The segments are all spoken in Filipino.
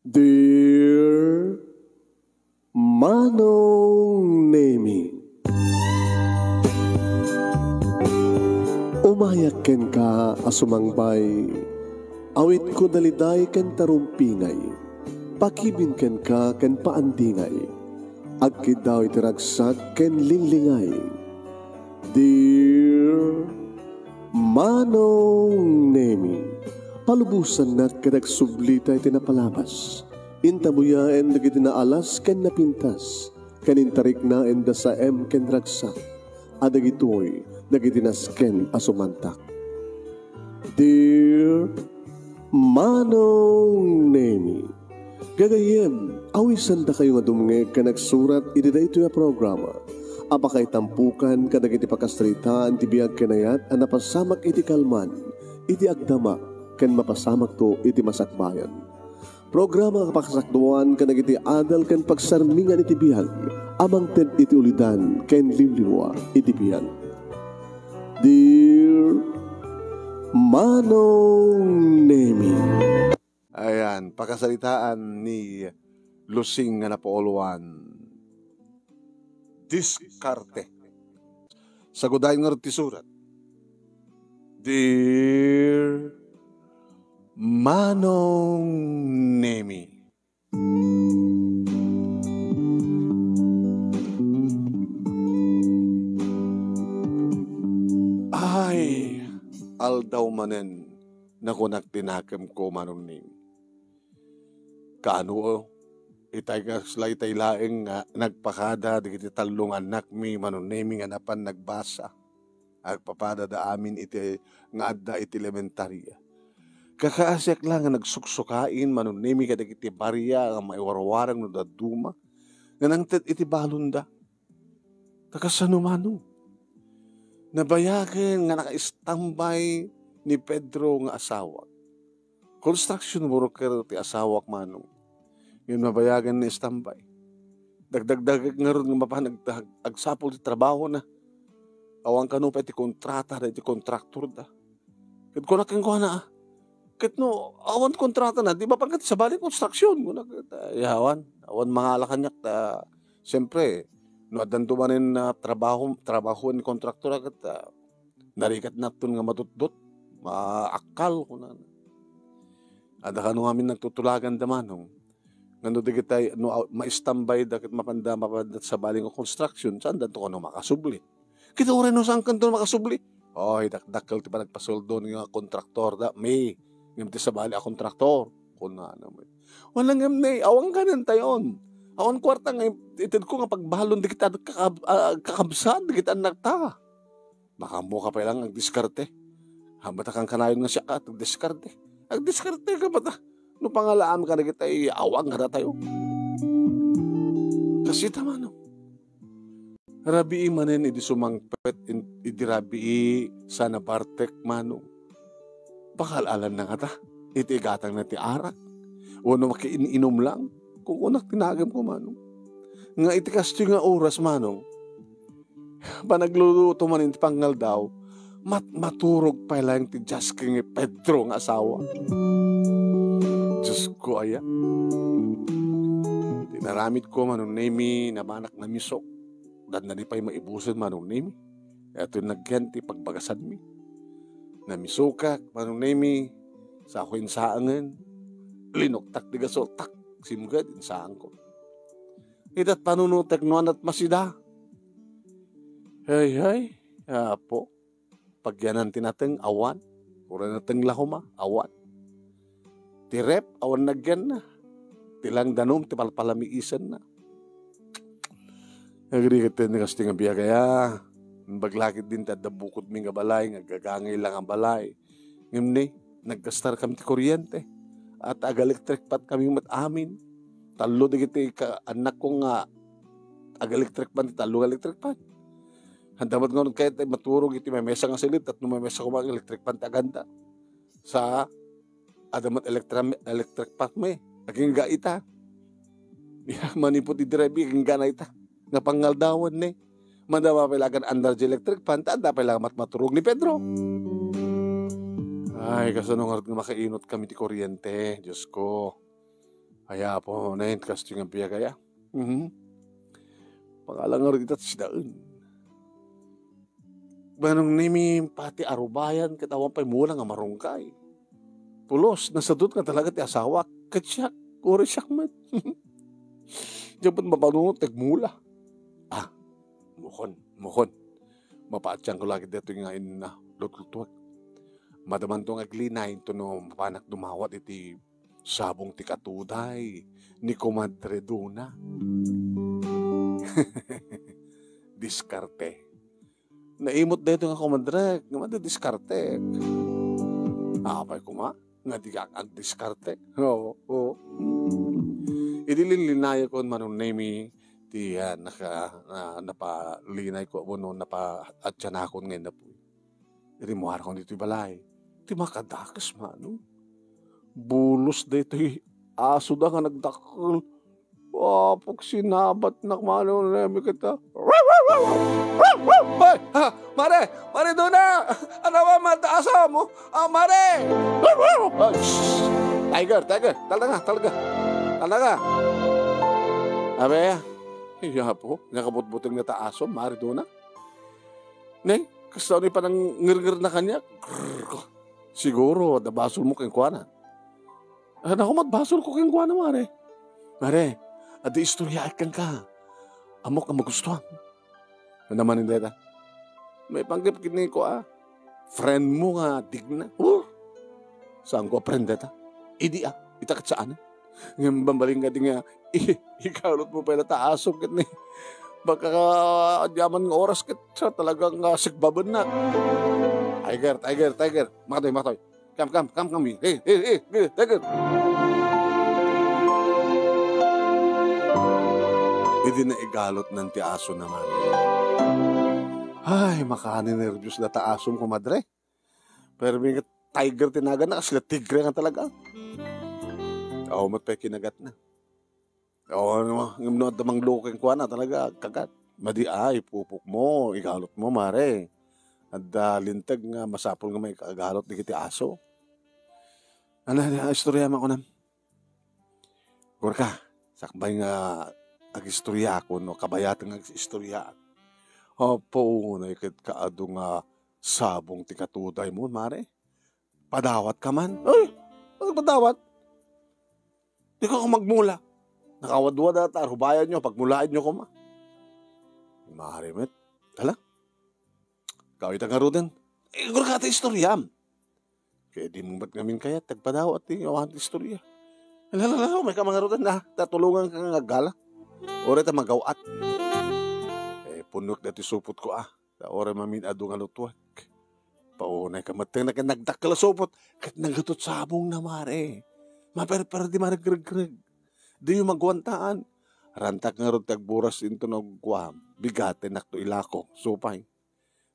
Dear Manong Nemi, umayak ken ka asumangbay, awit ko daliday ken tarumpingay, pakibin ken ka ken paandingay, agkid daw itiragsak ken linglingay. Dear Manong Nemi, palubusan na kadagsublita iti napalabas. Intabuyaen dagiti naalas ken napintas. Kanintarik na enda sa ken ragsak. Adagitoy dagiti nasken asumantak. Dear Manong Nemi, gagayem, awisan da kayo nga dumnge ka nagsurat iti dayto nga programa. Apakay tampukan kadagiti pakastritaan ti biag kenayat a napasamak iti kalman, iti agdama ken mapasamak to iti masakbayan. Programa kapakasakduan ken iti adal ken pagsarmingan iti biag, amang ted iti ulidan ken limliwa iti biag. Dear Manong Nemi. Ayan, pakasalitaan ni Lusing nga napooluan. Diskarte. Sagudahin nga ti surat. Dear Manong Nemi, ay aldaw manen na kunak tinakam ko Manong Nemi. Kaano itay ka slaytay laeng nga nagpakada digiti talong anak mi Manong Nemi nga napan nagbasa. Agpapada da amin iti nga adda iti elementarya. Kakaasyak lang nga nagsuksukain Manong Nemi kadagiti barya nga maiwarwarang no daduma nga nangted iti balunda. Kakasano Manong? Nabayaken nga naka-istambay ni Pedro nga asawa. Construction worker ti asawak Manong. Yung mabayagan na istambay. Dagdagdag nga ron nga mapanagdag agsapol ti trabaho na. Awang kanu pa iti kontrata da iti kontraktor da. Kat kunak kang kuha na kat no awan kontrata na. Di ba pagkat sa balik konstruksyon. Awan mga alakanyak ta. Siyempre, no adanto manin na trabaho ni kontraktor agad narikat natin nga matutdot. Maakal ko na. Ada ka nung amin nagtutulagan da Manong. Ngano digitay no maistambay dakit mapanda sa baling o construction saan danto ko no makasubli. Kita rin no saan kanto makasubli. Oy dakdakkel ti pa nagpasoldo nga kontraktor da may ngem ti sa bali a kontraktor kun na naman. Walang ngem awang kanan tayon. Awan kwarta nga ited ko nga pagbalon di kita kakabsad di kita nagta. Baka mo ka pa lang agdiskarte. Hambata kang kanayon nga siya at agdiskarte. Agdiskarte ka bata. No pangalaan ka na kita awang ka na tayo. Kasi tama no. Rabii manen idi sumangpet idi rabii sana bartek Manong. Bakalalan na nga ta. Iti igatang na ti arak. Wano makiininom lang. Kung unak tinagam ko Manong. Nga iti kasto nga oras Manong. Panagluluto man iti pangal daw. Maturog pa lang ti Jasking Pedro nga asawa. Diyos ko aya. Tinaramit ko Manong Nemi na manak na misok. Dan na di pa'y maibusan Manong Nemi. Ito nagyanti pagbagasan mi. Namisokak Manong Nemi sa ako insaangan. Linoktak di gasoltak. Simgad insaan ko. Itat panunutek nuan at masida. Hey. Apo. Pagyanan tinateng awan. Kura nateng lahoma awan. Tirep, awan nagyan na. Tilang danom, tipalpalamiisan na. Nagrikitin ni kasi nga biya kaya. Baglakit din tada bukod mi nga balay. Nagagangay lang ang balay. Ngayon ni, nagkastar kami ti kuryente. At ag-electric pat kami mat-amin. Talo di kiti anak ko nga ag-electric pan, talo electric pan. Handamat nga nun kahit maturog iti may mesa nga silit at nung may mesa ko mag-electric pan tagaanda. Sa adamat electric pan may. Aking ga ita. Manipot itirebi, aking ga na ita. Nga pangaldawan ni. Mandama pailagan andar di electric pan, tanda pailagan maturog ni Pedro. Ay, kasunong nga makainot kami ti kuryente. Diyos ko. Kaya po na yun kasting ang piya kaya. Pangalang rin itat sidaan. Banong nimi pati arubayan katawan pa'y mula nga marungkay. Pulos, nasadot nga talaga ti asawa. Katsyak, uri siyak man. Diyan ba't mapanunod, tagmula. Mukon. Mapaatsyan ko lagi dito nga na lutlutuag. Madaman tong aglinay ito no mapanak dumawat iti sabong ti katuday ni Comadre Duna. Diskarte. Naimot dito nga Comadre, nga diskarte. Apay kuma, nga di ka ag-diskarte. Oo. Idililinaya ko manong nemi ti napalinay ko no napaatyan akon ngayon na po. Irimuhar ko dito balay. Ti makadakas mano. Bulos dito aso da nga nagdakal. Pag sinabat na mano nemi kita. Hoy! Mare doon na! Ano ba mataasa mo? Mare! Tiger! Talaga! Abe, iya po, nakabutbuting na taaso, mare doon na. Nay, kastaw ni parang ngir-ngir na kanya. Siguro, nabasol mo keng kuwana. Ako matbasol ko keng kuwana, mare. Mare, adi istorya kang ka. Amok ang magustuhan. Ano naman hindi ta? May panggap kini ko friend mo nga digna. Saan ko friend ta? Idi itakat saan? Ngayon bambaling nga di nga ikalot mo pa na taasok kit ni. Baka diyaman nga oras kit sa talagang sigbaban na. Tiger. Makatoy. Come. Hey, Tiger. Hindi na igalot ng tiaso naman. Ay, makaninervyos na taasom Comadre. Pero may tiger tinaga na kasi tigre nga talaga. Oo, matpay kinagat na. Oo, ngam damang looking ko na talaga, kagat. Madi pupuk mo, igalot mo, mare. At lintag nga, masapol nga may kagalot di kiti aso. Istorya man ko na. Kurka, sakbay nga ag-istorya ako, no? Kabayatan nga ag-istorya. Opo, na ikit kaado nga sabong tikatuday mo, mare. Padawat ka man. Ay, padawat? Di ka magmula. Nakawadwad at arubayan nyo, pagmulaan nyo ko ma. Mare, met. Tala. Kawit ang arudan. Kung ka ito istoryam. Kaya di mo ba't ngamin kaya, tagpadawat yung awan istorya. Lalo, may ka mga arudan na, tatulungan ka nga gala. Ore ta magawat. Punok dati supot ko Ore mamin adu nga lutuak. Paunay ka mateng na nagdakala supot. Kat nagatot sabong na mare. Maper di marag-greg. Di yung magwantaan. Rantak nga ron tagburas into nagkuam. Bigate nakto ilako. Supay.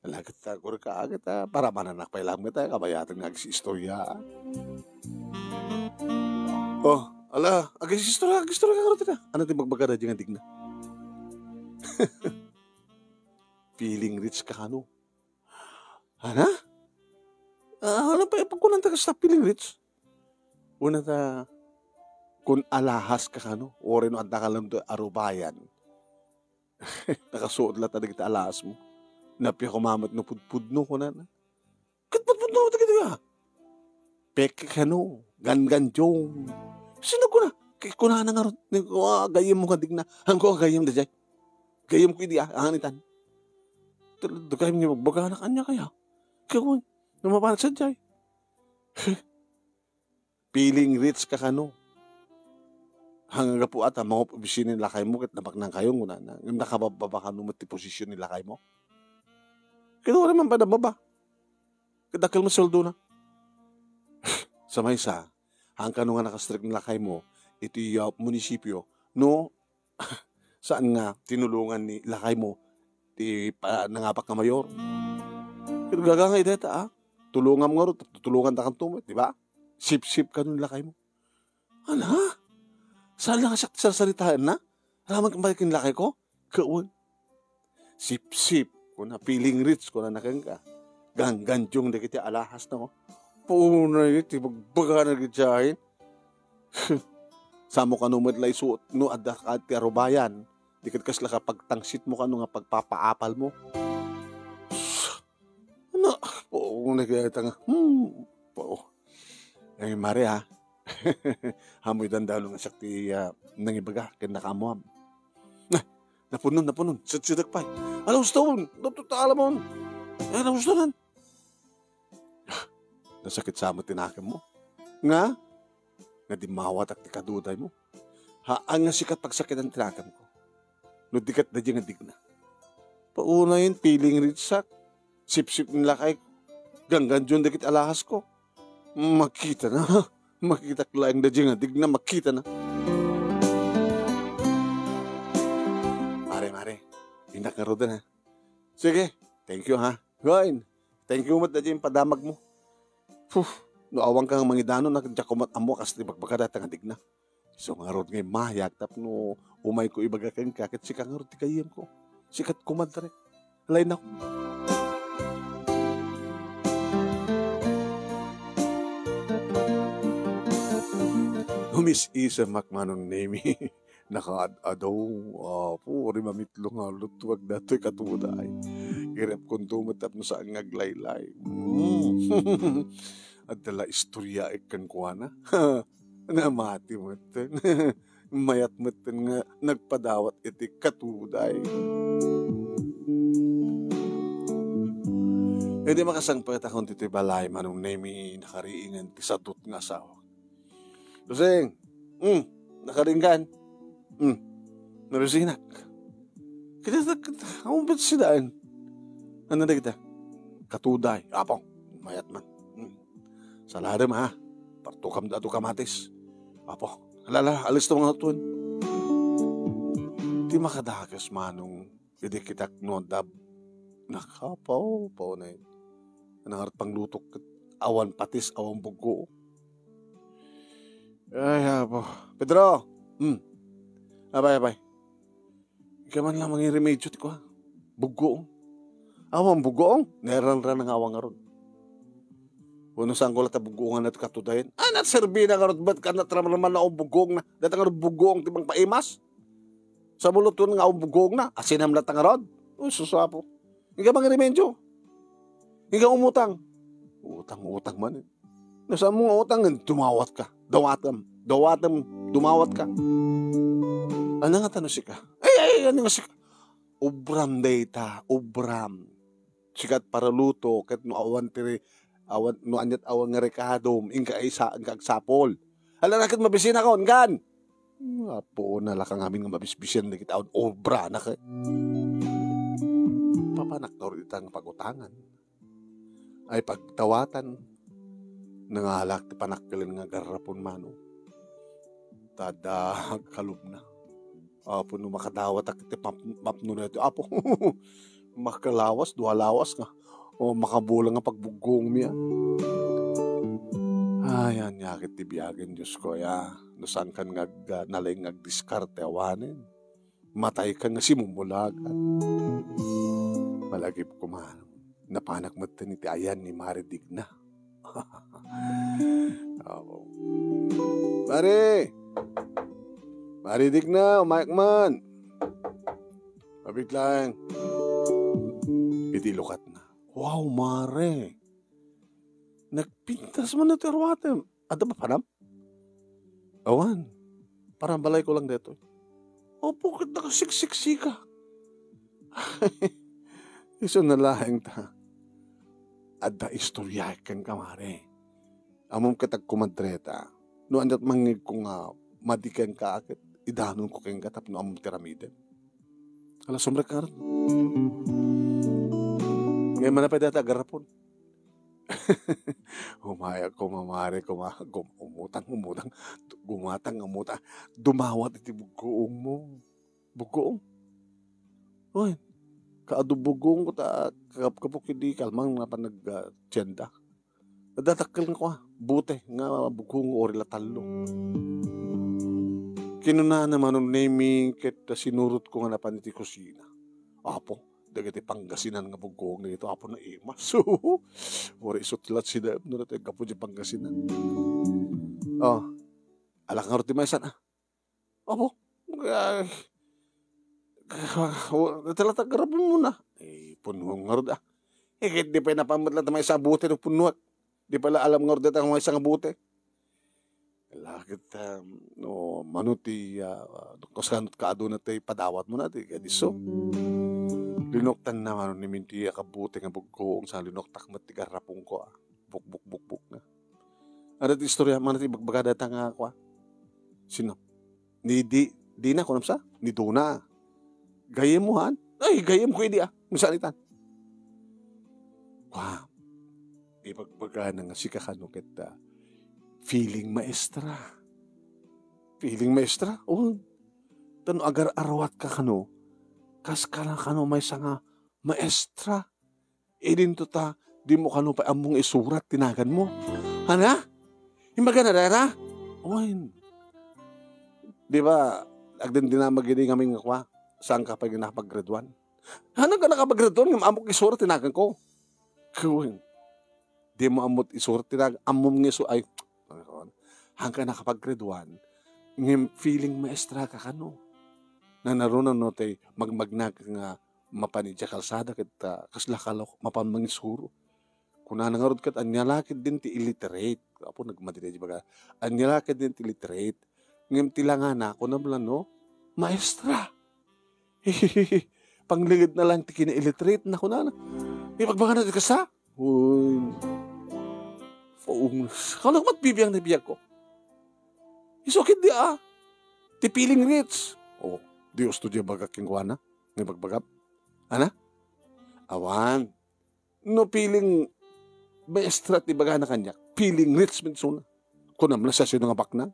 Alagat ta kur ka agad para mananak pa ilang mita. Kabayatan nga istorya. Ala, istorya ka ron tina. Ano ti magbagada dyan nga digna? Feeling rich ka kano. Hana? Ano pa ipagkunan taga sa feeling rich? Una ta, kung alahas ka kano, o rin ang takalam to arubayan. Nakasuot lang talaga kita alahas mo. Napiya kumamat no pudpudno ko na. Pudpudno ko talaga nga. Peke kano, ganjong. Sino ko na? Kuna na nga ron. Gayam mo ka digna. Hangko gayam da jay. Gayam ko hindi anganitan. Dagay mo niya magbaga na kanya kaya. Kaya namapanat sa jay. Feeling rich ka kano. Hanggang po ata, mga obisyon nila kayo mo, kat nabaknang kayo, nguna na. Nakababa ka naman ti posisyon nila kayo mo. Kaya naman pa na baba. Kadakal mo soldo na. Sa may isa, hanggang nga nakastrict nila kayo mo, ito yung munisipyo, no, saan nga tinulungan ni lakay mo, nangapak na mayor. Pero gagangay deta, tulungan mo nga ro, tutulungan ta kang tumit, di ba? Sip-sip ka nun lakay mo. Ano? Saan lang sa salitaan na? Raman kang balikin lakay ko? Kawan. Sip-sip. Kung na feeling rich, kung na nakang ka. Gangganjong na kita alahas na ko. Puno na iti, magbaga na kitsahin. Samo ka numad lay suot no adda ka ti arubayan. Dikit kas la kapag tangsit mo ka no nga pagpapaapal mo. Ano? Po, nagkita nga. Po. Ay, mare ha. Hamoy dandalo nga sakti nangibaga. Kaya nakamuam. Napunon. Sidak pa. Alam gusto mo. Natutala mo. Alam gusto nan. Nasakit sa mo tinakam mo. Nga di mawat at ikaduday mo. Ang nga sikat pagsakit ang tinakam ko. No dikat na dyan nga digna. Pauna yun, piling ritsak. Sip-sip nila kay ganggan dyan dikit alahas ko. Makita na. Makita ko lang na dyan nga digna. Makita na. Mare. Pinak nga rodan ha. Sige. Thank you ha. Goin. Thank you mat na dyan padamag mo. No awang kang mangidano na jakumat amo kasi bagbaka data nga digna. So nga rod ngay mahyak tap no umay ko ibaga kang kakit si kang rod tikayem ko. Sikat kumad direk. Alay na ko. Miss Isa Macmanon Nemi. Nakaadaw. Po, rin mamitlong nga lutuwag dato'y katuday. Irap kong tumatap no sa ngaglaylay. At dala istorya ikan kuha na. Namati mo ito. Mayat mo ito nga nagpadawat iti katuday. Hindi makasangpagkat akong titi balay manong Nemi nakariingan ti sadot nga asawa. Luseng, nakaringgan. Narusinak. Kita, ako ba't sidaan? Ano na kita? Katuday. Apong, mayat man. Saladam ha. Partukam dato kamatis. Apo, alala, alis na mga tuwan. Di makadakas manong idikitak nodab. Nakapaw, na yun. Anang pang lutok, awan patis, awan bugo. Ay, apo. Pedro! Abay. Ika man lang mga remedyo ko ha. Bugoong. Awang bugoong. Neral ra ng awang aron. Puno saan ko lata bugoongan at katudayin. Natserbi na karot ba't ka natraman na akong bugoong na. Datang karot bugoong tibang paimas. Sa bulot ko nga akong bugoong na. Asinam na tangarod. Susapo. Ika mga remedyo. Ika umutang. Utang man. Nasa mga utang, dumawat ka. Dawatam, dumawat ka. Ano nga tanong sika? Ano nga sika? Ubram data, ubram. Sikat para luto, kat no awan no anyat awan nga rekadom, inka isa, inka agsapol. Hala na kat mabisina ka, kan? Po na lakang amin nga mabisbisyan na kita, obra na ka. Papanak na rin itang pagutangan. Ay pagtawatan, nangalak ti panakkalin nga garapon mano. Tadag kalub na. Apo no makadawat ak ti mapno na ito. Apo makalawas, duhalawas nga. O makabulang nga pagbugong miya. Ayan, yakit ti biyagan Diyos ko ya. Nusan kan nalay ngagdiskarte awanin. Matay ka nga simumulagan. Malagip ko man. Napanak mo ito ni ti ayan ni Maridig na. Maridig na, umayak man. Mabit lang. Iti lukat na. Wow, mare. Nagpintas man na terwatem. Ada ba panam? Awan. Parang balay ko lang dito. Bakit nakasiksik-sika? Iso na lahing ta. Ada istorya kang kamare. Amom katag kumadreta. No andat mangig ko nga madikan ka akit. Idanon ko kang katap no amom tiramiden. Ala sumra ka rin. Ngayon man na pa data garapon. Umayag ko mamare ko umutang. Gumatang. Dumawat iti bugoong mo. Bugoong? Uy. Kaadubugong ko ta kapok hindi kalmang nga pa nag-tiyenda. Nadatakil ko bute nga bugong ori latalo. Kinuna naman nung naming kita sinurot ko nga napan iti kusina. Apo, dagiti Pangasinan nga bugong na ito. Apo na imas. Ori isutlat sila. Nuna tayo kapo di Pangasinan. Alak nga roti maisan Apo, talatag garapon mo na. Punuhong nga rin kahit di pa napamatlat na may isang buti ng punuhat. Di pala alam nga rin ang may isang buti. Lakit, no, manuti, kasanot ka doon natin, padawat mo natin. Kaya di so, linoktan naman ni Minti, kabuti nga bugkoong sa linoktak matigarapong ko, buk na. Ano ito istorya, manati bagbaga data nga ako, Sino? Di na, kunam sa? Ni Duna. Gayem mo, han? Ay, gayem ko hindi, Misalitan. Wow. Ibagbaga na nga si kakano kita, feeling maestra. Feeling maestra? Oh, tano agar arawat ka kano, kas ka na kano may sanga maestra. Idin to ta, di mo kano pa among isurat, tinagan mo. Hana? Imbaga na dara? Oin. Di ba, agdan dinamag hindi kami nga kwa, saan ka pa yung nakapag-graduan? Hana ka nakapag-graduan, nga amok isurat, tinagan ko. Kawin. Di mo amot isurat, tinagan, among isurat, ay, hanggang nakapag-graduan, ng feeling maestra ka kano. Na narunan no tay magmagnag nga mapanidya kalsada kita kaslakalok mapamangisuro. Kuna nangarod kat anyalakid din ti illiterate. Apo nagmadire baga. Anyalakid din ti illiterate. Ngem tilangana ko namlan no maestra. Panglingid na lang ti kina-illiterate na kunana. Ipagbaga na ka sa. Uy. Kalau matbibiyang na biyag ko. Isokit di ti piling rich. Oh, Diyos to di bagak yung kuwana. Ngay bagbagap. Ana? Awan. No piling maestra ti baga na kanya. Piling rich minsuna. Kunam na sa sino nga bakna.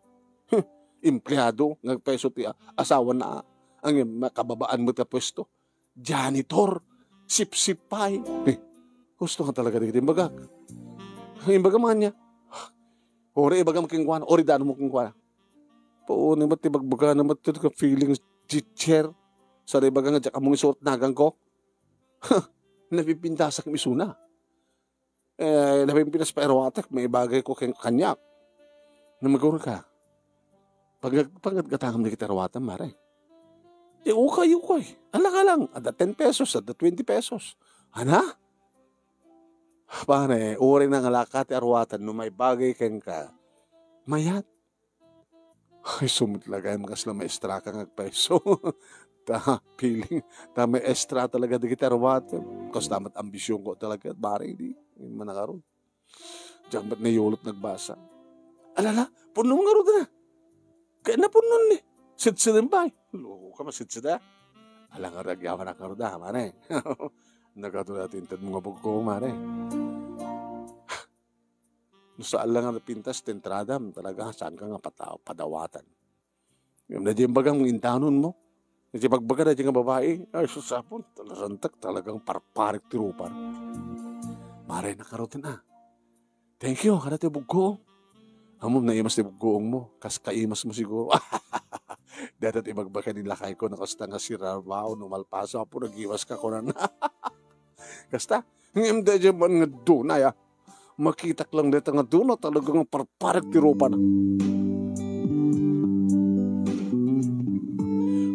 Empleyado. Ngagpeso ti asawa na. Ang makababaan mo ta pwesto. Janitor. Sip-sipay. Gusto nga talaga di bagak. Imbaga man niya. Ori ibaga mo kingkuana. Ori dano mo kingkuana. Po, naman tibagbaga naman ito ka feeling teacher. Sa ibaga nga dyan kamong isuot nagang ko. Napipintasak misuna. Napipintas pa erwatak. May bagay ko kanyak. Na magawin ka. Pagkatangam na kita erwatan, mare. Ukay. Ala ka lang. Ada 10 pesos, ada 20 pesos. Ana? Pare, uri ng alakat arwatan no may bagay kang ka. Mayat. Ay, sumutlagay makas na maestra ka ngagpeso. Feeling, may extra talaga di kita arwatan. Kasi tamat ambisyon ko talaga. Bari, di. Manakaroon. Diyan ba't nayulot nagbasa? Alala, punong nga rin na. Kaya na punon ni. Sidsidin ba? Loko ka masidsida. Alang nga ragyawan na karoon na, mare. Nagkatulad-tintad mga bugko, mare. No saan lang nga napintas, tentradam, talaga, saan ka nga padawatan. Yung na dyan bagang intanon mo, na dyan pagbaga na dyan nga babae, ay susapon, talasantak, talagang parparik tirupar. Mare, nakarotin na. Thank you, kada tayo bugko. Amom na imas tayo bugkoong mo, kas kaimas mo siguro. Datat ibagbaga nilakay ko, nakasta nga si Rarwao, numalpaso, apo, nag-iwas ka ko na na. Kasta, ngayon dyan man nga dunay, makitak lang dito nga dunay, talagang parparak tirupa na.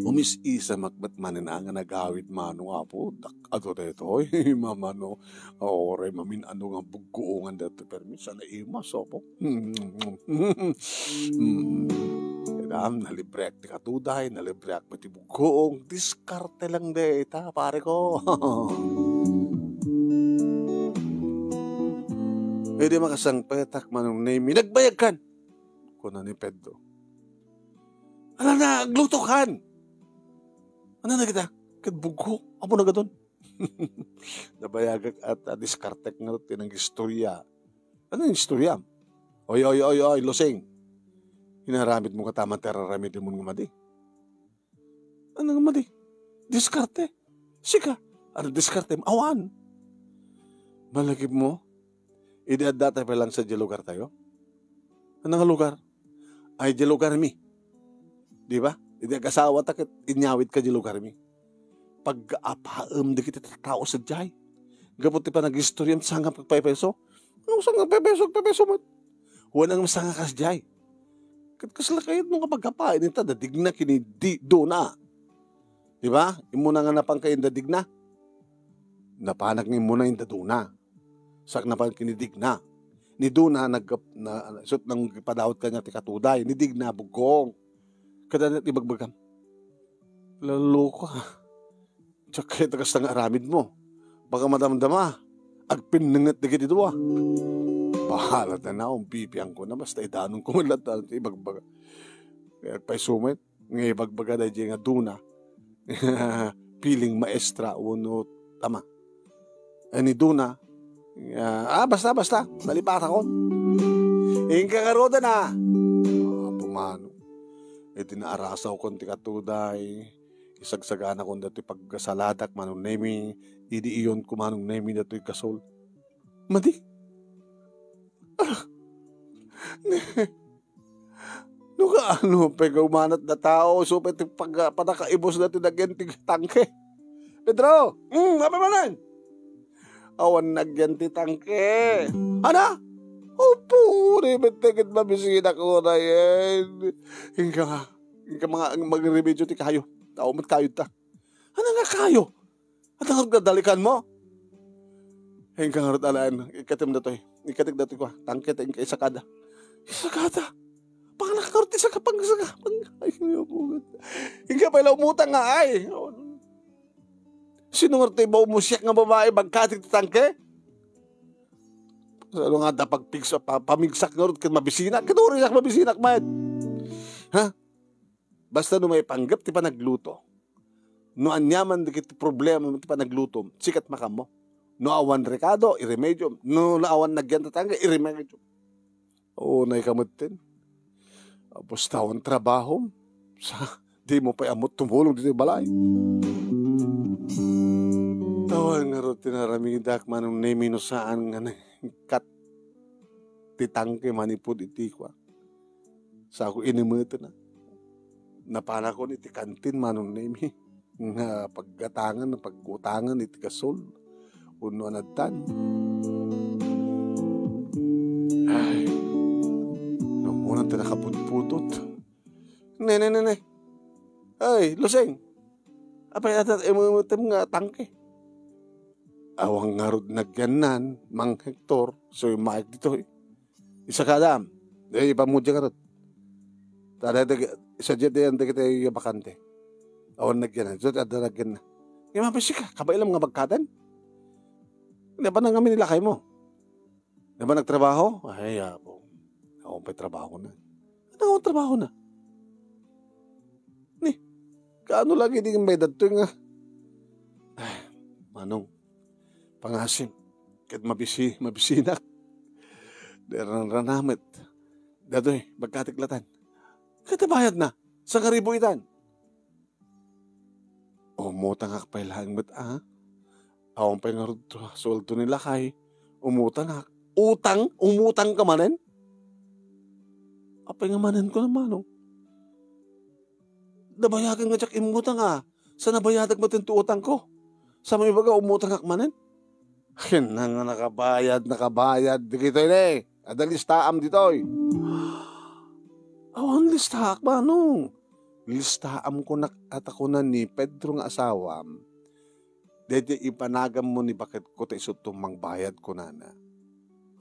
Umis-isa magbatmanin na nga nagawid mano nga po, ato dito, mamano, ore, mamin ano nga buggoongan dito, permisa na imas, opo. Kailangan, nalibre ak di katuday, nalibre ak pati buggoong, diskarte lang dito, pare ko. Di makasang petak manong name, nagbayag kan. Kuna ni Pedro. Ala na, agluto kan. Ano na kita? Kadbugo. Apo na gadon. Nabayagak at diskartek nga rin tinang istorya. Ano yung istorya? Oy, losing. Hinaramid mo ka tamang teraramid mo nga madi. Ano nga madi? Diskarte. Sika. Ano diskarte? Awan. Malagib mo. Idadata pa lang sa lugar tayo. Ano nga lugar? Ay, lugar mi. Di ba? Hindi kasawa takit, inyawit ka lugar mi. Pag-apaam di kita tao sa jay. Gabuti pa nag-istorya sanga pagpapeso. Ano sanga pepeso mo? Walang masanga ka sa jay. Kat kaslakayat nung kapagkapain ita, dadig na kini do na. Diba? Imo na nga napang kayo dadig na. Napanag ni mo na yung daduna. Sak na pang kinidig na. Ni do na, sut nang padawat ka niya ti katuday. Nidig na, bugong. Kada na ibagbagam. Lalo ka. Tsaka kaya tagas ng aramid mo. Baka madamdama. Agpin nangat na giti doa. Bahala na pipiyang ko na. Basta idanong ko malat na ibagbaga. Kaya pa'y sumit. Ngay ibagbaga na dyan nga duna. Piling maestra uno tama. Ani duna. Basta. Nalipat ako. Kakaroda na. Pumano. Tinaarasaw ko ti katuday. Isagsagana ko dati pagkasaladak manong nemi. Idi iyon ko manong nemi dati kasol. Madi. Nuka pegumanat na tao. So pati pagpatakaibos dati nagyan tangke. Pedro! Apa manan? Awan nagyan ti tangke. Ana? Opo, ribetekit mabisina ko na yan. Hingga mga mag-remedyo ti kayo. Tao mat kayo ta. Ano nga kayo? At ang dadalikan mo? Hingga nga ratalaan. Ikatim na to eh. Ikatig na to ko. Tangke ta yung isakada. Isakada? Pangalakakarot isa kapang ay, hingga pa ilaw umutang nga ay. Sino nga tayo ba umusyak nga babae bagkatig ti tangke? Ano nga da pamigsak nga rin mabisinak? Kaduri yak mabisinak, man. Ha? Basta no may panggap, ti pa nagluto. No anyaman di kiti problema, ti pa nagluto, sikat makam mo. No awan rekado, iremedyo. No awan nagyan tatangga, iremedyo. Oo, naikamutin. Tapos tawang trabaho. Di mo pa amot tumulong dito balay. Tawang nga rin tinaraming dakman ng nemi no saan nga kat titangke manipod iti kwa. Sa ako inimito na. Napana ko iti kantin manong nemi. Nga paggatangan, paggutangan iti kasol. Uno anadtan. Ay. Nung unang tinakaput-putot. Ne. Ay, Luseng. Apay atat imutem nga tangke. Awang ngarod nagyanan, Mang Hector, so yung mic dito eh. Isa ka dam, ipamudya ka rin. Isa dyan din, kita yung bakante. Awang nagyanan, so ada nagyan na. Yung mapasya ka, kabailam nga magkatan. Hindi ba nang kami nilakay mo? Hindi ba nagtrabaho? Ay, po. Ako pa'y trabaho na. Ano akong trabaho na? Ni, kaano lagi di may dato nga? Ay, manong. Pangasim, kahit mabisinak. Ranamit. Dadoy, magkatiklatan. Katabayad na, sa karibuitan. Umutang ak pa ilang met, Awang pa yung sweldo nila kay, umutang ak. Umutang ka manen? Apay nga manen ko naman, Nabayagan nga tsak imutang Sa nabayadag mo utang ko? Sa may baga umutang ak manen? Nga nakabayad. Dito yun Ada listaam dito Awan listaak ba Listaam ko na at ako na ni Pedro nga asawa. Dede ipanagam mo ni bakit ko ta isutong mangbayad ko na.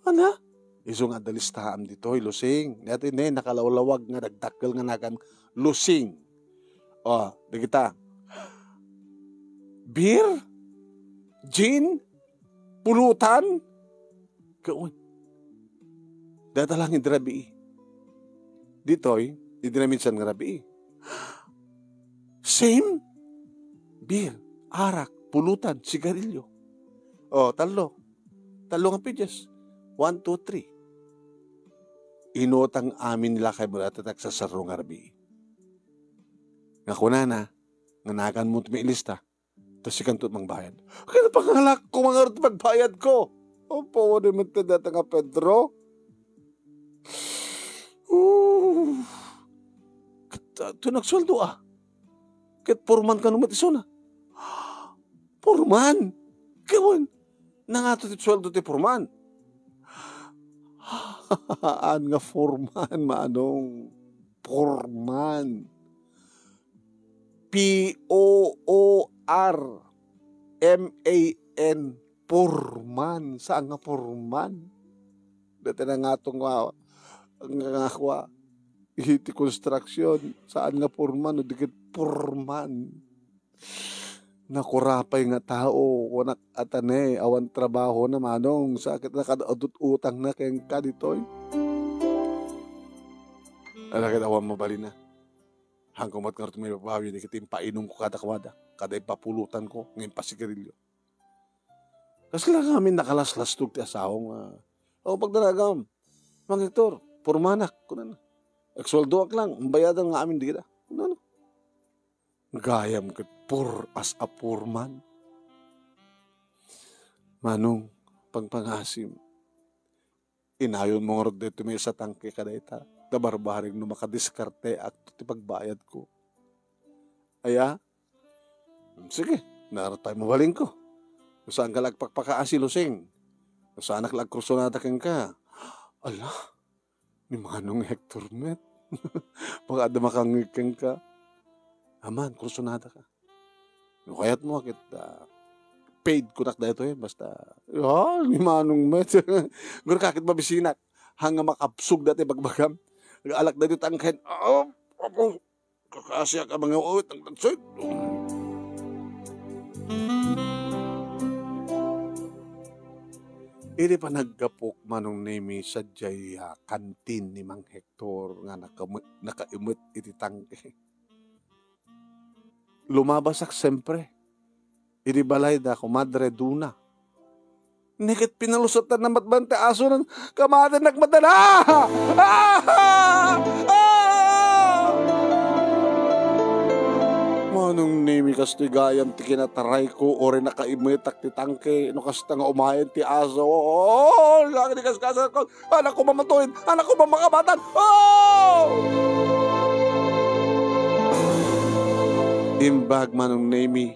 Ana? Iso nga ada listaam dito Lusing. Dati nakalawlawag nga nagdakkel nga nagan Lusing. Di kita. Beer? Gin? Pulutan? Kaon. Datalangin drabi. Ditoy, di na minsan nga rabi. Same? Beer, arak, pulutan, sigarilyo. Talo nga pidyas. 1, 2, 3. Inotang amin nila kay Muratatak sa sarong nga rabi. Nga kunana, nga nakan mo tumilista. Tapos si kantot mang bayad. Kaya pangalak ko mga rin magbayad ko. Opo, wala naman data nga Pedro. Ito nagsweldo Kahit purman ka naman iso na. Purman? Gawin. Nangato ti sweldo ti purman. An nga purman, manong. Porman. P-O-O-R-M-A-N. Porman. Saan nga porman? Dati na nga itong nga iti construction. Saan nga porman? O dikit porman. Nakurapay nga tao. Wanak atane. Awan trabaho na manong. Sakit na kadadut utang na kayang kaditoy. Alakit awan mabali na. Hanggang mat nga rin may babawi. Dikit impainom ko kada kawada. Kada ipapulutan ko. Ngayon pasigarilyo. Kasi lang kami nakalaslas-tug ti asawang. Pag daragam. Mang Hector. Purmanak. Kunan na. Ekswaldoak lang. Ang bayadan nga amin di kita. Kunan na. Gayam kat pur as a poor man. Manong. Pagpangasim. Inayon mo nga rin dito may sa tangke kada ita. Dabarbaring no makadiskarte at ti pagbayad ko. Aya, sige, naratay mawaling ko. Kung saan ka lagpagpakaasi lusing. Kung saan naklagkrusonada kang ka. Ala, ni Manong Hector met. Pag adamakangikang ka. Aman, krusonada ka. Yung kayat mo, paid ko nak dito basta, ni Manong met. Gura kakit mabisinak. Hanga makapsug dati bagbagam. Alak na dito ang kain. Kakasya ka mga uwit ang tansod. Iri pa naggapok Manong Nemi sa jaya kantin ni Mang Hector nga nakaimut iti tangke. Lumabasak siyempre. Iri balay da kumadre duna. Nikit pinalusot na matbante aso ng kamada nagmadala. Manong Nemi kastoy gayam ti kinataray ko ore nakaimetak ti tangke no kasta nga umayan ti aso. Lagi di kaskasa ko. Anak ko mamatuin. Anak ko mamakabatan. Imbag Manong Nemi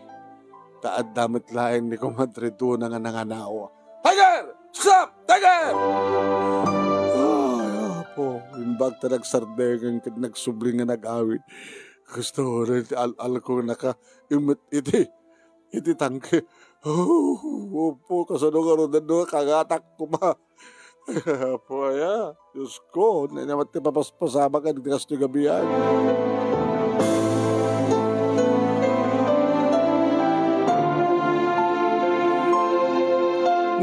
taad damit laeng ni Comadre Duna nga nanganawa. Tiger! Stop! Tiger! Ay, apo. Imbag ta nagsardengan kag nagsubling nga nag-awit. Gusto rin al ko naka-imit iti tangke. Opo, kasano nga rin na kagatak ko ma. Apo, ya. Diyos ko, naman ti papaspasama ka ng kasto gabihan.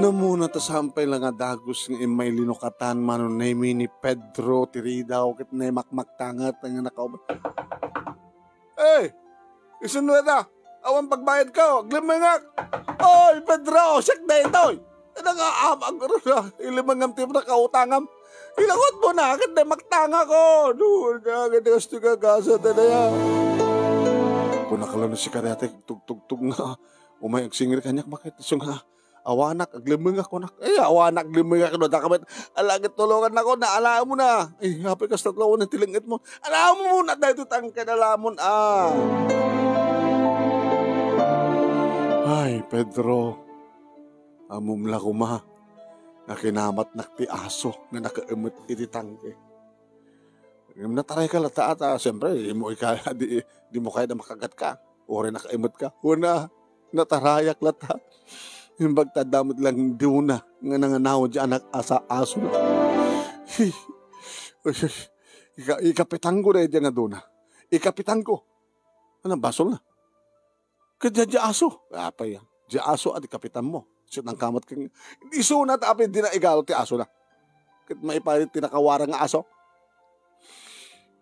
Namuna ta sampay lang nga dagos ng imay linukatan Manong Nemi ni Pedro Tiridaw kit na makmaktangat nga nakaubat. Eh! Isunod na! Awan pagbayad ka! Glimangak! Oy! Pedro! Siyak na ito! Nang-aamag ko na! Ilimangam tim na kautangam! Ilagot mo na! Agad na maktanga ko! Doon na! Agad na gusto ka gasa na yan! Kung nakala na si Karate, tug-tug-tug nga. Umayag singir kanyak, bakit? So nga, awanak, aglimang ako nak. Awanak, aglimang ako na. Dakamit, alagit tulungan ako na, alam mo na. Happy ka sa tatlawan ng tilingit mo. Alam mo muna, dahil tutang ka na lamon, Ay, Pedro. Amumla ko ma. Nakinamat nakti aso na nakaimot iti tangke. Nataray ka lata ata. Siyempre, di mo kaya na makagat ka. O rin nakaimot ka. Una, natarayak lata. Yung bagtadamot lang diuna nga nanganaw dyan aso na. Ikapitan ko na dyan nga doon. Ikapitan ko. Anong basol na? Kaya dyan aso. Apa yan? Dyan aso at ikapitan mo. So nang kamat kang iso na tapi di na igalo ti aso na. Kit maipalit tinakawarang nga aso.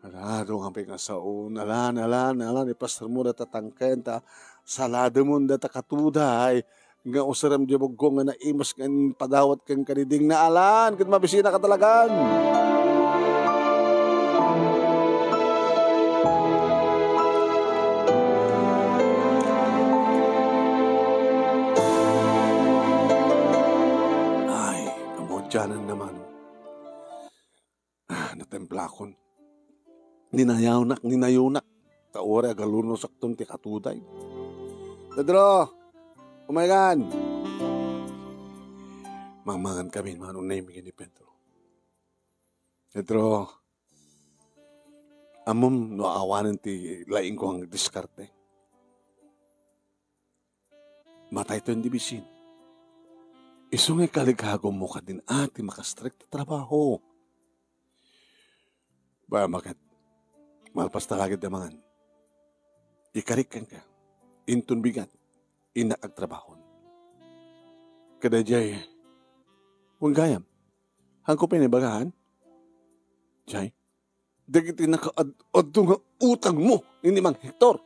Alado nga nga sa nalan ni pastor mo na tatangken ta salado mo na takatuday nga usaram di buggo nga naimas kan padawat kang kaniding na alan kit mabisina ka talagan. Diyanan naman. Natemplakon. Ninayunak. Kaore agaluno sakton ti katuday. Pedro! Umaygan! Mamangan kami, Manong Nemi ni Pedro. Pedro, Amom no awanan ti laing ko ang diskarte. Matay to hindi bisin. Isungay kalighago mo ka din ati makastrict na trabaho. Ba makat, malpas talagid naman. Ikarikan ka, intun bigat, inaag trabahon. Kada jay, huwag gayam, hangko pinibagahan, jay, dagiti nakaad-adto nga utang mo, ini mang Hector.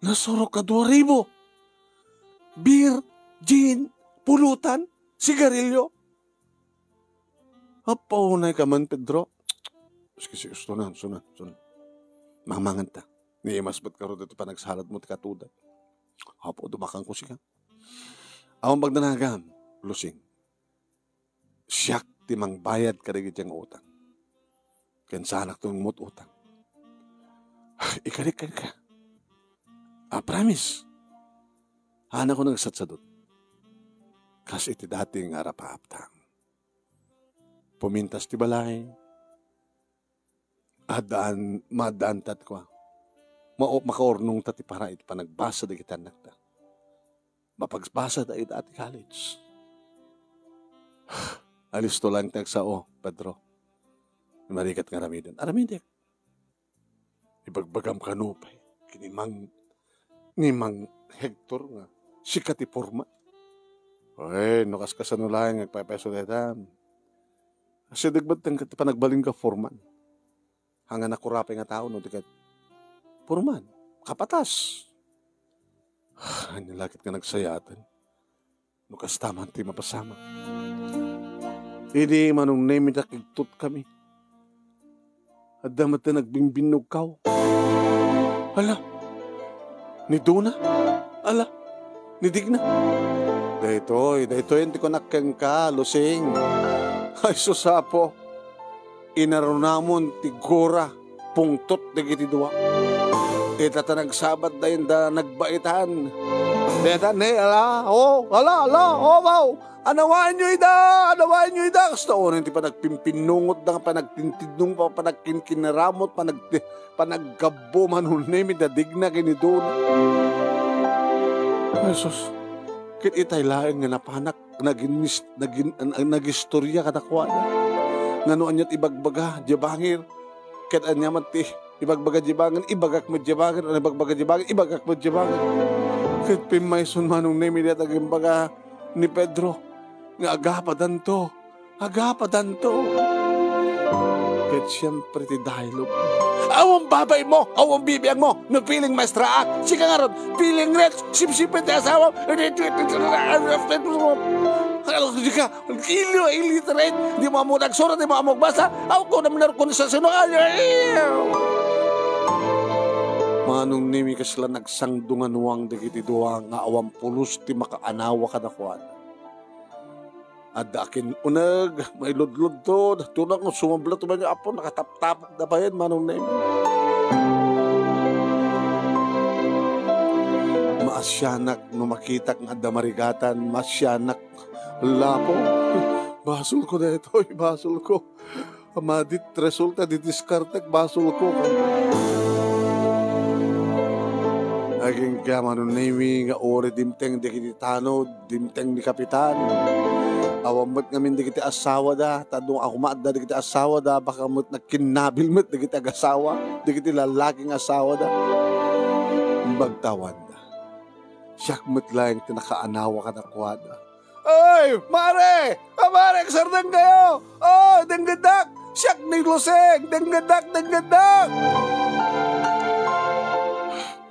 Nasurok ka 2,000. Beer, gin, pulutan, sigarilyo. Apaunay ka man, Pedro. Kasi sunan. Mamangan ta. Niimas ba't ka ro dito pa nagsalad mo ti katuda. Apo, dumakang ko siya. Awang bagdanagam, lusing. Siyak ti mang bayad ka rin itong utang. Kansanak itong utang. Ikarikan ka. Promise. Hana ko nagsatsadot. Kasi iti dating arapaaptang. Pumintas ti balay. Madaan tat ko. Makaornong tati para iti panagbasa di kita nagta. Mapagbasa da iti ati college. Alis to lang tagsao, Pedro. Marikat nga ramidin. Aramidik. Ibagbagam kanupay. Ni Mang Hector nga. Sikat ti forma. Oy, nukas ka sa nulayan, nagpapeso deta. Kasi dagbat ng panagbaling ka forman. Hanga nakurapay nga tao, no, dikat. Forman, kapatas. Nilakit ka nagsayatan. Nukas taman ti mapasama. Hindi manong name nakigtut kami. At damat na nagbimbinog kaw. Hala, ni Duna? Ala, ni Digna? Dahitoy, hindi ko nakeng ka, lusing. Ay, susapo. Inarunamon, tigura, pungtot, digiti dua. Itata nagsabat da yun da nagbaitan. Deta, ala, wow. Anawain nyo ida. Gusto ko, hindi pa nagpimpinungot da, pa nagtintidnong, pa nagkinkineramot, pa naggabo manunemi, da Digna, kinidun. Jesus, kit itay laeng nga napanak, nagistorya kadakwa na. Nga noon niya't ibagbaga, jabangir. Kit anyaman ti, ibagbaga jabangin, ibagak mo jabangin, ibagbaga jabangin, ibagak mo jabangin. Kit pimayson manong nemi diya tagimbaga ni Pedro, nga agapadan to. Kit siyempre ti dialogue. Awang babay mo, awang bibiyang mo, no piling maestraak. Sika nga ron, piling red, sipsipin ti asawa. Ka, illiterate, di mo mo nagsurat, di mo magbasa. Ako ko naman narkon sa sinungan. Manong nimi ka sila nagsangdungan uwang digiti duwang nga awang pulos ti makaanawa ka nakuan. Adakin unag, may ludlud to, tunang sumabla to ba niya apo, nakatap-tapok na ba yan, manong name. Maasyanak, no makitak nga damarigatan, maasyanak, lapo. Basol ko na ito, basol ko. Amadit, resulta, didiskartek, basol ko. Aging ka, manong name, nga ori dimteng di kititano, dimteng ni kapitan. Awamot ngamin di kita asawa da, tadong ako maadda di kita asawa da, baka mo't nagkinabil mo't di kita asawa, di kita lalaking asawa da. Bagtawan da. Siyak mo't lang tinakaanawa ka na kuwada. Ay, mare! Mare, kasardang kayo! Oh, denggadak! Siyak ni Luseng! Denggadak!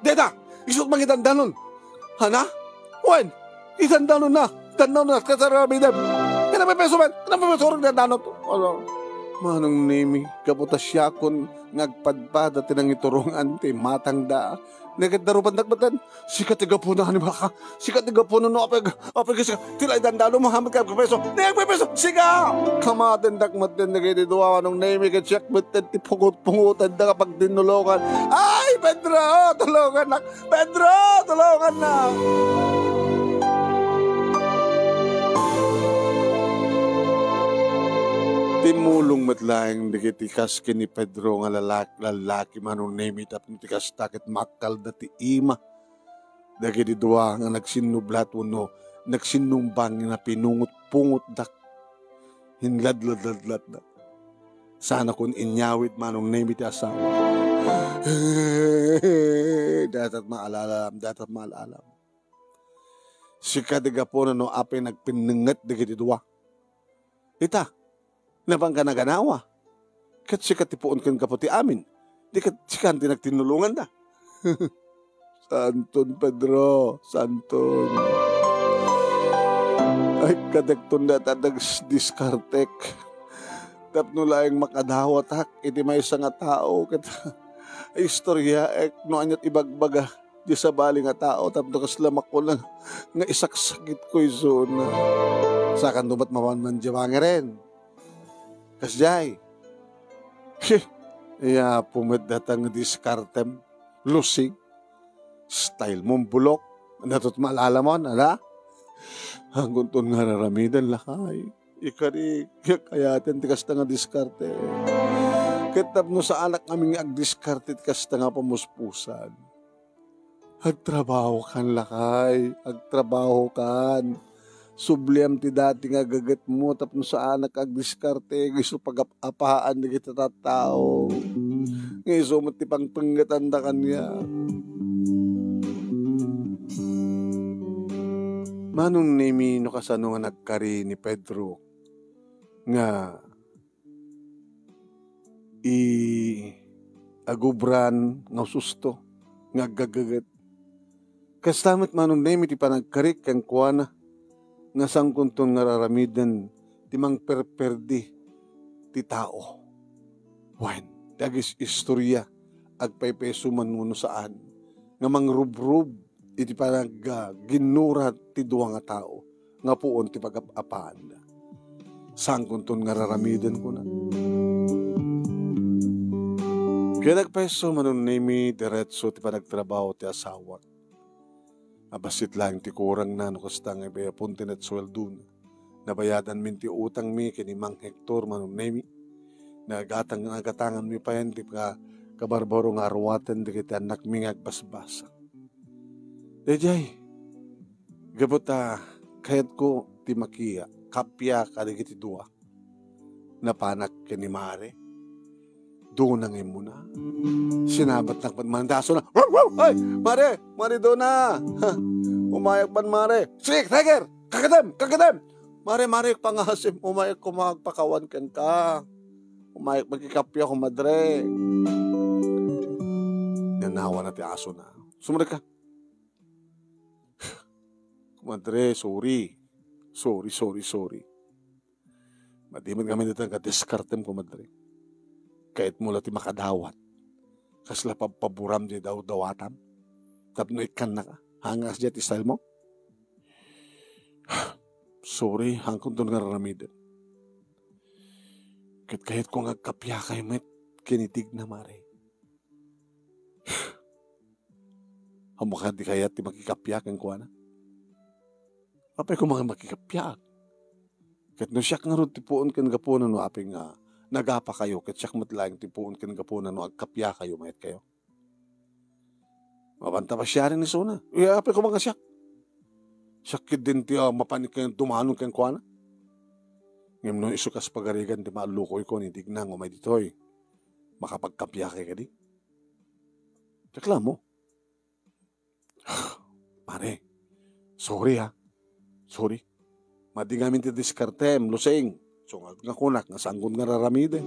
Deda, isot magitandanon. Hana? Wen, itandanon na. Tanaw na, kasarami na. Kanapay peso man, na danot. Manong nimi, kaputas siya kon nagpadpada tinang iturungan ti matang da. Nagadarupan nagbatan, sikat tiga puno ni baka, sikat tiga puno no apag kasi tilay dandalo Muhammad ka peso. Nagpay peso, siga! Kamaten dakmaten nagiti duwa nung nimi ka check maten ti pungut-pungutan da kapag dinulokan. Ay, Pedro, tulungan na. Timulong matlaing dikitikas kini Pedro nga lalaki manong name it up tikas takit makal dati ima. Dagiti dua nga nagsinublat uno, nagsinumbang na pinungot-pungot dak. Hinladladladlad dak. Sana kung inyawit manong name it asawa. Datat maalalam. Si kadiga po na no apay nagpinangat dagiti dua. Ita, nabang ka naganawa. Kat si katipuon kan kaputi amin. Di kat si kanti nagtinulungan da. Santon Pedro, santon. Ay kadagton na tadag diskartek. Tapno laing makadawat hak, iti may isa nga tao. Kat istorya no anyat ibagbaga di sa bali nga tao. Tapno kaslamak ko lang nga isaksakit ko izona. Sakan dumat mamanman diyawangi rin. Kasjay. Iya pumet datang diskartem. Lusig. Style mong bulok. Natot maalala mo, ala? Hanggang ton nga raramidan lakay. Ikari, kayatin tikas nga diskarte. Kitap no sa anak kaming agdiskarte tikas nga pamuspusan. Agtrabaho kan lakay. Agtrabaho kan. Subliam ti dati nga gagat mo tapno sa anak agdiskarte. Giso pag-apaan na kita tatao. Giso mo ti pangpanggatan da kanya. Manong nemi no kasano nga nagkari ni Pedro nga agubran nga susto nga gagagat. Kastamat manong nemi ti panagkarik kang kuana nga sangkunton nga raramidan ti mang perperdi ti tao. Wan, dagis istorya agpaypeso man muno saan nga mangrub-rub iti parang ginura ti duwa nga tao nga puon ti pag-apaan. Sangkon ton nga raramiden ko na. Kaya nagpeso manon nemi diretso ti panagtrabaho ti asawa. Abasit lang ti kurang na nukasta nga ibaya punti net sweldo na. Nabayadan min ti utang mi kini Mang Hector manon nemi. Nagatangan mi pa yan ti kabarbaro nga arwatan di kita anak mi nga agbasbasa. Dejay, gabot kayat ko ti makia, kapya kadigiti dua, napanak kini Mare, doon nang imuna, sinabat na panmandaso na, ay, Mare doon na, umayak pan Mare, sige, tiger, kakadam, Mare, pangasim, umayak kumagpakawan kan ka, umayak magkikapya ko madre, nanawa na ti aso na, sumunod ka, Madre, sorry. Madiman kami dito nga diskartem ko, madre. Kahit mula ti makadawat. Kasla paburam di daw-dawatam. Tapno ikan na ka. Hangas dyan ti style mo. Sorry, hangkong doon nga raramidan. Kahit ko nga kapya kayo met, kinitig na mare. Hamukha di kaya ti makikapya kang kuwana. Apay ko mga makikapyak. Kat no siyak nga ron tipuon kan gapunan no apay nga nagapa kayo. Kat siyak matlaing tipuon kan gapunan no agkapya kayo mayat kayo. Mabanta pa siya rin ni Sona. Apay ko mga siyak. Sakit din ti mapanik kayong dumanon kayong kuwana. Ngayon no isukas pagarigan di maalukoy ko ni Dignang o may ditoy. Makapagkapya kayo ka di. Takla mo. Pare, sorry ha. Sorry. Madi ngamin ti diskartem, lusing. So nga kunak, nga sanggun nga raramide.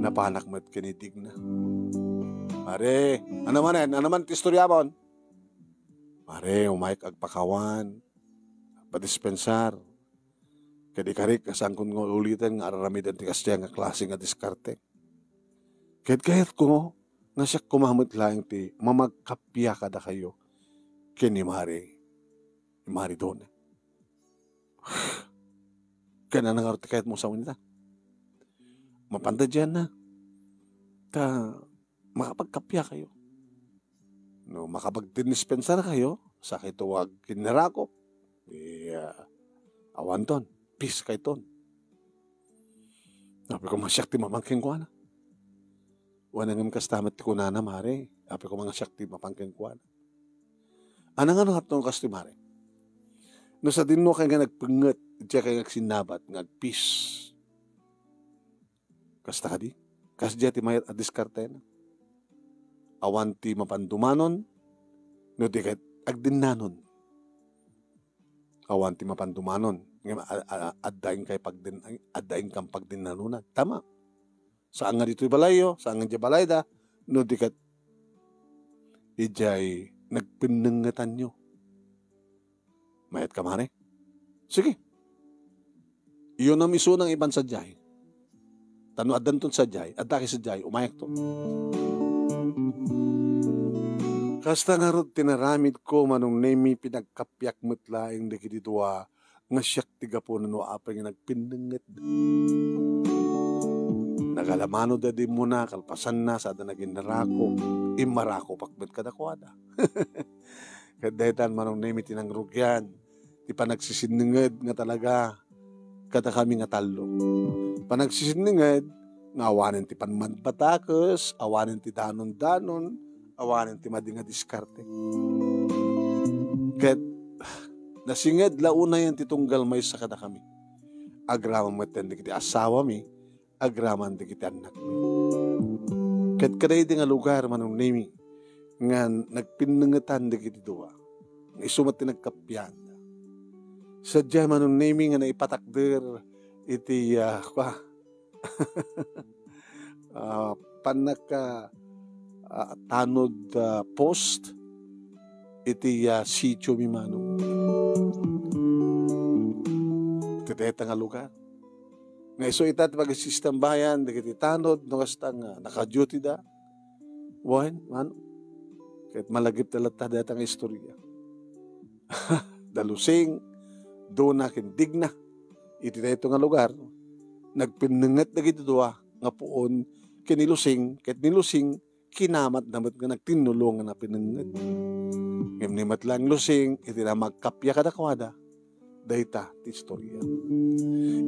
Napanak met kinitig na. Mare, ano man ti istorya mon? Mare, umayk agpakawan. Padispensar. Kadi-karik, kasangkun nga ulitan nga raramide ti kastya nga klase nga diskarte. Kahit ko, nga siya kumamot lang ti mamagkapya kada kayo. Kini Mare. Mari doon. Kaya na kahit mo sa unita. Mapanda dyan na. Makapagkapya kayo. No, makapagdinispensar kayo. Sakit huwag kinirakop. Awan ton. Peace kay ton. Api ko mga syakti mamangking ko na. Wanangam kastamat ti kunana mare. Api ko mga syakti mamangking ko na. Anang nga hatong kasti mare. No sa din mo kaya nga nagpungat, diya kaya sinabat, peace. Kasta ka di? Kas diya ti mayat at diskarte na. Awan ti mapandumanon, no di kahit agdinanon. Awan ti mapandumanon, adaing kang pagdinanunan. Tama. Saan nga dito'y balayo, saan nga diya balayda, no di kahit ijay nagpinangatan nyo. Mayat ka mare? Sige. Iyon ang miso ng iban sa jay. Tano adan ton sa jay, adaki sa jay, umayak to. Kasta nga ron tinaramid ko manong nemi pinagkapyak mutlaing di kitidwa nga siyak tiga po na no apay nga nagpindangat. Nagalamano da di mo na, kalpasan na, sada naging narako, imarako pakbet kadakwada. Kadaytan manong nemi tinangrugyan, di pa nagsisiningad nga talaga, kada kami nga talo. Panagsisiningad, nga awanin ti panmanpatakas, awanin ti danon-danon, awanin ti madi nga diskarte. Kat nasingad launa yan titunggal may sa kada kami. Agraman mo ten di kiti asawa mi, agraman di kiti anak mi. Kat kaday di nga lugar manong nemi, nga nagpinangatan di kiti duwa, nga isumat ti nagkapyan. Sadya manong nemi nga naipatakder, iti panaka tanod post iti sitio mi manong titeta nga lugar nga iso itat pag-sistem bayan dagiti tanod no kastang naka-duty da wan man kahit malagip talata data nga istorya dalusing doon na kindigna iti dito nga lugar, nagpinangat na gitudwa, nga poon, kinilusing, kahit nilusing, kinamat namat nga nagtinulong nga pinangat. Ngimnimat lang lusing, iti na magkapya kadakwada, dayta, ti istorya.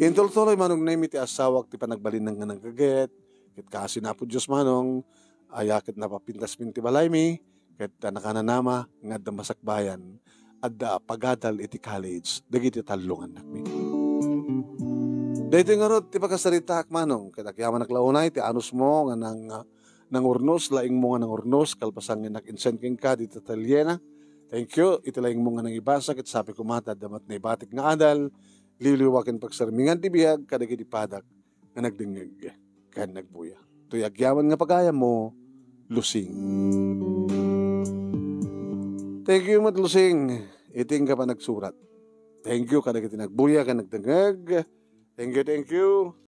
Intol-toloy manong na ti asawak, ti panagbalin nga nagaget, kit kasi na po Diyos manong, ayakit na papintas minti balay mi, kahit nakananama, nga damasakbayan, at pagadal iti college, dagiti talungan nakmi. Dahito nga ron, ti pagkasarita manong, kinakyaman naklaunay, ti anus mo, nga nang urnos, laing mo nga nang urnos, kalpasang nga nag-insenting ka, dito talyena. Thank you, iti laing mo nga nang ibasa, kit sabi ko mata, damat na ibatik nga adal, liliwakin pagsarmingan ti biyag, kadagiti padak, nga nagdingig, kaya nagbuya. Tuy agyaman nga pagaya mo, lusing. Thank you, matlusing, iting ka pa nagsurat. Thank you, kadagiti nagbuya, ka nagdingig. Thank you, thank you.